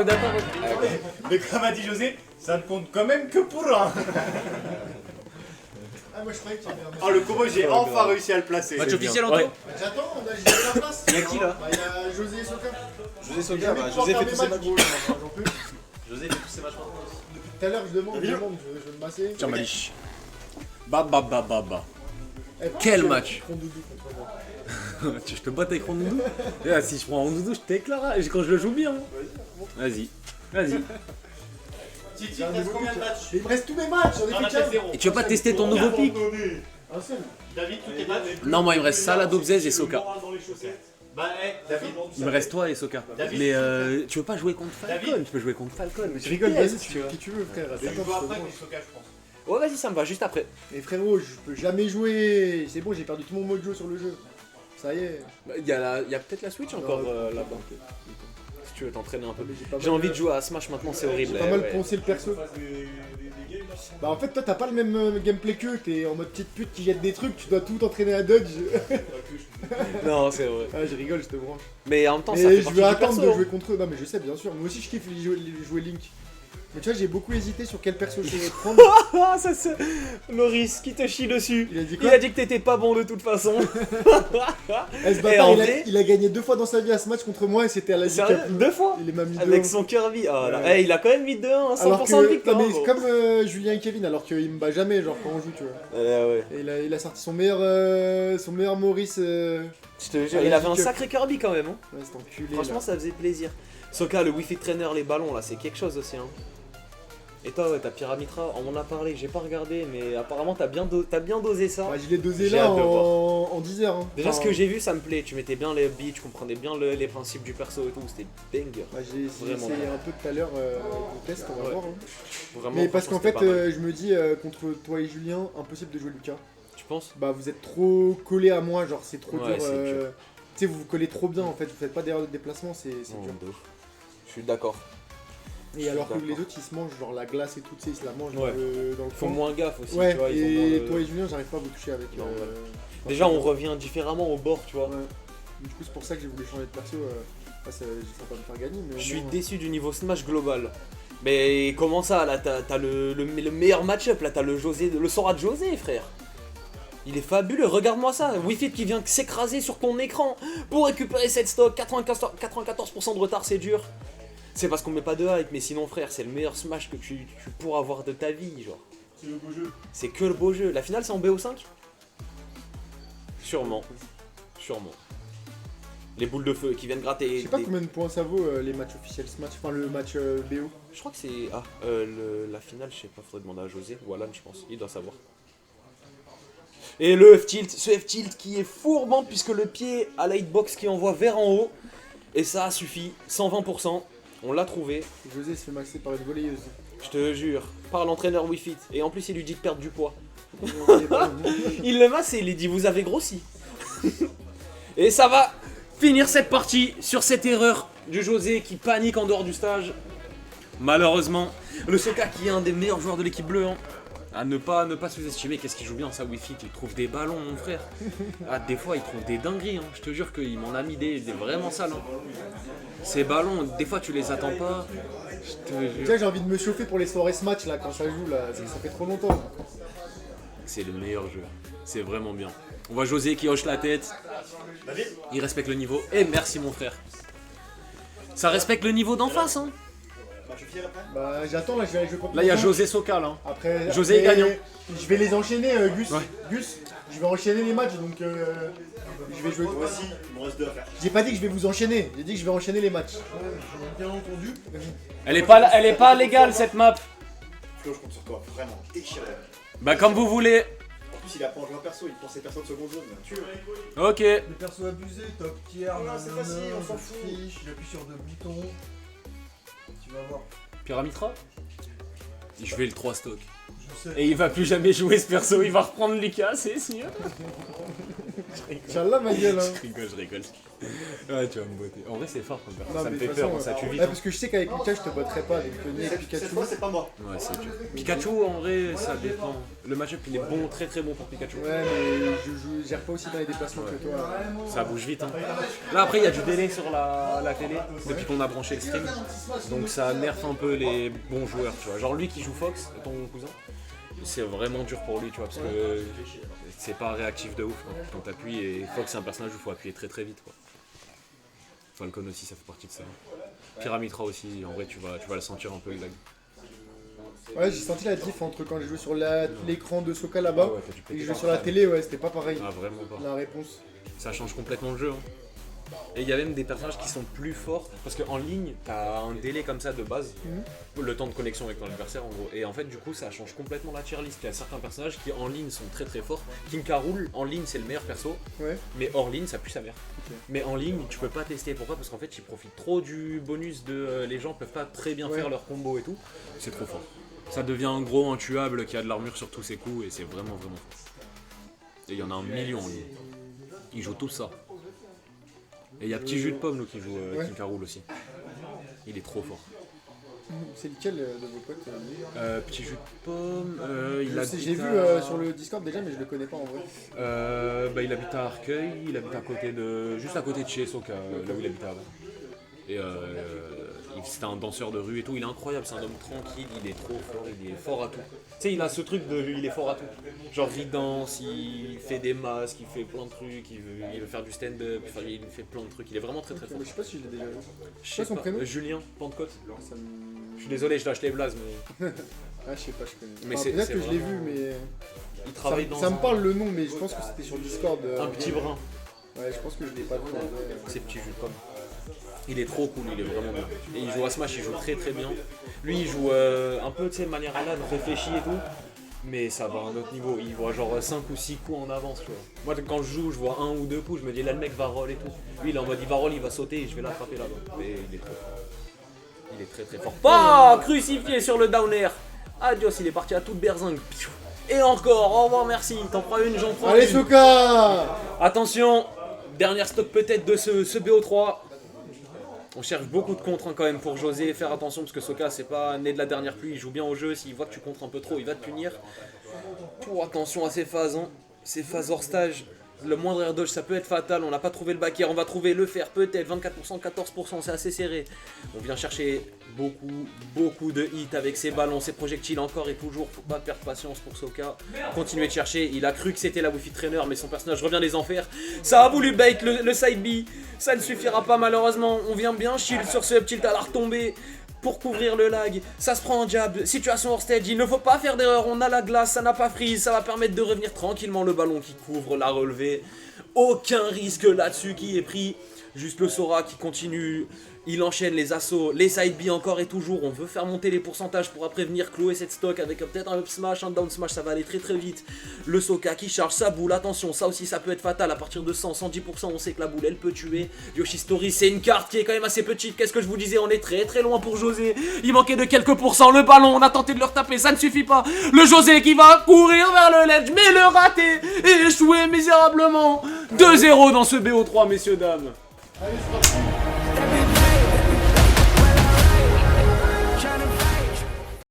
d'accord, d'accord. Mais comme a dit José, ça ne compte quand même que pour un. Ah, moi je croyais que tu avais un. Oh, le combo, j'ai enfin réussi à le placer. Match C'est officiel bien. en Ouais. tout. J'attends, on a la place. Il y a qui là? Bah, il y a José et Soka. José Soka, Jamais bah, pouvoir José faire fait mes tous ses matchs, matchs. gros, j'en peux. José fait tous ses matchs maintenant. Depuis tout à l'heure, je demande, je veux me masser. Tiens, Malish. Bah. Eh, Quel tu- match. tu prends Doudou contre moi. Je te batte avec Rondoudou. Si je prends Rondoudou, je t'éclare quand je le joue bien. Vas-y. Titi, il te reste combien de matchs? Mais il me reste tous mes matchs, j'en ai T'en as fait fait 15. 0. Et tu veux pas tester ton nouveau pic? Un seul. David, tous tes matchs? Non, moi il me reste Salah, Dobzez et Soka. Bah, David. Il me reste toi et Soka. David. Mais tu veux pas jouer contre Falcon? David. Tu peux jouer contre Falcon. Je rigole, vas-y, qui tu veux, frère. Je Attends, joue je te après branche. contre Soka, je pense. Ouais, vas-y, ça me va, juste après. Mais frérot, je peux jamais jouer. C'est bon, j'ai perdu tout mon mojo sur le jeu. Ça y est. Il y a peut-être la Switch encore Non, là-bas. Si tu veux t'entraîner un peu. Mais j'ai pas J'ai mal- envie de jouer à Smash maintenant, c'est horrible. J'ai pas mal ouais. poncé le perso. Bah en fait toi t'as pas le même gameplay qu'eux, t'es en mode petite pute qui jette des trucs, tu dois tout t'entraîner à dodge. Non, c'est vrai. Ah je rigole, je te branche. Mais en même temps, ça Mais fait je partie veux du attendre perso. de jouer contre eux, non mais je sais bien sûr, moi aussi je kiffe jouer Link. Mais tu vois j'ai beaucoup hésité sur quel perso je vais prendre. Ah, ça c'est. Loris qui te chie dessus. Il a dit Il quoi? a dit que t'étais pas bon de toute façon. Eh, ce Et bâtard, en il a, vrai- il a gagné 2 fois dans sa vie à ce match contre moi et c'était à la Sérieux? Cup. 2 fois? Il m'a mis 2. Avec son Kirby. Oh là. Ouais. Eh, il a quand même mis 2-1, alors 100% de que, victoire. non, mais gros. comme Julien et Kevin, alors qu'il me bat jamais genre quand on joue tu vois. Ouais. Et il a sorti son meilleur Maurice. Je te jure, Ouais, il avait un Cup. sacré Kirby quand même. Hein. Ouais, cet enculé. Franchement, là. ça faisait plaisir. Soka, le Wi-Fi trainer, les ballons là, c'est quelque chose aussi. Hein. Et toi, ouais, t'as Pyramitra, on m'en a parlé, j'ai pas regardé, mais apparemment t'as bien dosé ça. Ouais, je l'ai dosé J'ai là hâte de en 10 heures. Hein. Déjà, Enfin, ce que j'ai vu, ça me plaît. Tu mettais bien les beats, tu comprenais bien les principes du perso et tout, c'était banger. bah, j'ai Vraiment. essayé un peu tout à l'heure le test, on va Ouais. voir. Hein. Vraiment, Mais parce qu'en franchement, fait, c'était pas mal. je me dis contre toi et Julien, impossible de jouer Lucas. Tu penses? Bah, vous êtes trop collés à moi, genre c'est trop Ouais, dur. c'est dur. Tu sais, vous vous collez trop bien en fait, vous faites pas d'erreur de déplacement, c'est Non, dur. de ouf. Je suis d'accord. Et alors que d'accord. les autres ils se mangent, genre la glace et tout, tu sais, ils se la mangent Ouais. dans le Ils font fond. moins gaffe aussi, Ouais, tu vois. Ils et vont dans le- toi et Julien, j'arrive pas à vous toucher avec. Non, Déjà, on revient différemment au bord, tu vois. Ouais. Du coup, c'est pour ça que j'ai voulu changer de perso. Ça va pas me faire gagner, mais. au Je suis moins- déçu du niveau Smash global. Mais comment ça, là, t'as le meilleur match-up, là, t'as le Sora de José, frère. Il est fabuleux, regarde-moi ça, Wi-Fi qui vient s'écraser sur ton écran pour récupérer cette stock, 94% de retard, c'est dur. C'est parce qu'on met pas de hype, mais sinon, frère, c'est le meilleur Smash que tu pourras avoir de ta vie, genre. C'est le beau jeu. C'est que le beau jeu. La finale, c'est en BO5 ? Sûrement. Les boules de feu qui viennent gratter. Je sais pas des- combien de points ça vaut les matchs officiels ce match, enfin le match BO. Je crois que c'est. Ah, la finale, je sais pas, faudrait demander à José ou Alan, je pense. Il doit savoir. Et le F-tilt, ce F-tilt qui est fourbant puisque le pied à la hitbox qui envoie vers en haut. Et ça a suffi, 120%. On l'a trouvé, José se fait maxer par une volleyeuse. je te jure, par l'entraîneur Wi-Fi. Et en plus, il lui dit de perdre du poids. Bah, Il le masse et il lui dit vous avez grossi. Et ça va finir cette partie sur cette erreur du José qui panique en dehors du stage. Malheureusement, le Soka qui est un des meilleurs joueurs de l'équipe bleue, hein, à ne pas sous-estimer. Qu'est-ce qu'il joue bien ça Wi-Fi, il trouve des ballons mon frère. Ah, des fois il trouve des dingueries, hein. Je te jure qu'il m'en a mis des vraiment sales. Hein. Ces ballons, des fois tu les attends pas. Je te jure. Tiens, j'ai envie de me chauffer pour les soirées ce match là quand ça joue là, ça fait trop longtemps. C'est le meilleur jeu, c'est vraiment bien. On voit José qui hoche la tête. Il respecte le niveau. Et merci mon frère. Ça respecte le niveau d'en face, hein. Bah j'attends là, je vais contre Là, il y a mon José Soka, là. Après, José après, gagnant. Je vais les enchaîner, Gus. Ouais. Gus, je vais enchaîner les matchs donc je vais jouer. Moi aussi, il me reste 2 à faire. J'ai pas dit que je vais vous enchaîner, j'ai dit que je vais enchaîner les matchs. Bien entendu. Elle est pas légale cette map. Flo, je compte sur toi, vraiment, déchiré. Bah, comme vous voulez. En plus, il a pas en jouant perso, il pensait personne de seconde zone. Tu Ok. Les persos abusés, top tier, Non, c'est facile, on s'en fout. J'appuie sur 2 boutons. Tu vas voir. Pyramitra. Je vais le 3 stock. Je sais. Et il va plus jamais jouer ce perso, il va reprendre Lucas, c'est sûr. Inch'Allah, ma gueule. Hein. Je rigole. Ouais, tu vas me botter. En vrai, c'est fort comme ça. Non, Ça mais me de fait toute peur, façon, ça tue vite. Ouais, parce que je sais qu'avec Lucas, je te botterai pas avec Tony et Pikachu. Cette fois, c'est pas moi. Ouais, c'est dur. Pikachu, en vrai, ça dépend. Le match-up, il est bon, très très bon pour Pikachu. Ouais, mais je gère pas aussi dans les déplacements que toi. Ça bouge vite. Hein. Là, après, il y a du délai sur la télé depuis qu'on a branché le stream. Donc, ça nerfe un peu les bons joueurs, tu vois. Genre, lui qui joue Fox, ton cousin, c'est vraiment dur pour lui, tu vois, parce que c'est pas réactif de ouf quand t'appuies. Et Fox, c'est un personnage où il faut appuyer très très vite, quoi. Falcon aussi, ça fait partie de ça. Pyramitra aussi, en vrai, tu vas le sentir un peu, le lag. Ouais, j'ai senti la diff entre quand j'ai joué sur l'écran de Soka là-bas Ah ouais, t'as dû et péter que je jouais par sur la terre. télé, ouais, c'était pas pareil. Ah, vraiment pas. La réponse. Ça change complètement le jeu. Hein. Et il y a même des personnages qui sont plus forts parce qu'en ligne, t'as un délai comme ça de base, le temps de connexion avec ton adversaire en gros. Et en fait, du coup, ça change complètement la tier list. Il y a certains personnages qui en ligne sont très très forts. King K. Rool, en ligne, c'est le meilleur perso, Ouais. mais hors ligne, ça pue sa mère. Ok. Mais en ligne, tu peux pas tester. Pourquoi? Parce qu'en fait, ils profitent trop du bonus de les gens peuvent pas très bien faire leur combo et tout. C'est trop fort. Ça devient un gros intuable qui a de l'armure sur tous ses coups et c'est vraiment vraiment fort. Et il y en a un million en ligne. Ils jouent tous ça. Et il y a Petit Jus de Pomme qui joue King K. Rool aussi. Il est trop fort. C'est lequel de vos potes Petit Jus de Pomme, il Je habite sais, j'ai vu à- sur le Discord déjà, mais je le connais pas en vrai. il habite à Arcueil, il habite juste à côté de chez Soka, là où il habitait avant. Et c'était un danseur de rue et tout, il est incroyable, c'est un homme tranquille, il est trop fort, il est fort à tout. Tu sais, il a ce truc de il est fort à tout. Genre il danse, il fait des masques, il fait plein de trucs, il veut faire du stand-up, enfin, il fait plein de trucs, il est vraiment très très fort. Je sais pas si je l'ai déjà vu. Je quoi son prénom Julien Pentecôte. Ça me... Je suis désolé, je lâche les blazes, mais Ah, je sais pas, je connais. Mais Enfin, c'est- peut-être c'est que je l'ai vraiment- vu, mais. il travaille dans Ça me parle le nom, mais je pense que c'était sur Discord. un petit brin. Ouais, je pense que je l'ai pas vu en vrai. C'est Petit Jus de Pomme. Il est trop cool, il est vraiment bien. Et il joue à Smash, il joue très très bien. Lui, il joue un peu, tu sais, de manière à l'âne, réfléchi et tout. Mais ça va à un autre niveau. Il voit genre 5 ou 6 coups en avance, tu vois. Moi, quand je joue, je vois 1 ou 2 coups, je me dis là, le mec va roll et tout. Lui, il est en mode, il va roll, il va sauter et je vais l'attraper là-bas. Mais il est trop fort. Il est très très fort. Pas crucifié sur le down air. Adios, il est parti à toute berzingue. Et encore, au revoir, merci. T'en prends une, j'en prends Allez, une. Soka! Attention, dernière stock peut-être de ce BO3. On cherche beaucoup de contres hein, quand même pour José. Faire attention parce que Soka c'est pas né de la dernière pluie. Il joue bien au jeu. S'il voit que tu contres un peu trop, il va te punir. Oh, attention à ces phases. Hein. Ces phases hors stage. Le moindre air dodge ça peut être fatal. On n'a pas trouvé le back air. On va trouver le fer peut-être. 24%, 14%. C'est assez serré. On vient chercher beaucoup de hits avec ses ballons, ses projectiles encore et toujours. Faut pas perdre patience pour Soka. Continuez de chercher. Il a cru que c'était la Wi-Fi Trainer, mais son personnage revient des enfers. Ça a voulu bait le side B. Ça ne suffira pas malheureusement. On vient bien shield sur ce tilt à la retomber. Pour couvrir le lag, ça se prend en jab, situation hors stage, il ne faut pas faire d'erreur, on a la glace, ça n'a pas freeze, ça va permettre de revenir tranquillement le ballon qui couvre la relevée. Aucun risque là-dessus qui est pris, juste le Sora qui continue, il enchaîne les assauts, les side B encore et toujours, on veut faire monter les pourcentages pour après venir clouer cette stock avec peut-être un up smash, un down smash, ça va aller très très vite. Le Soka qui charge sa boule, attention, ça aussi ça peut être fatal, à partir de 100, 110%, on sait que la boule elle peut tuer. Yoshi Story c'est une carte qui est quand même assez petite, qu'est-ce que je vous disais, on est très très loin pour José, il manquait de quelques pourcents, le ballon, on a tenté de le retaper, ça ne suffit pas. Le José qui va courir vers le ledge, mais le raté et échoué misérablement. 2-0 dans ce BO3 messieurs dames. Allez, c'est parti!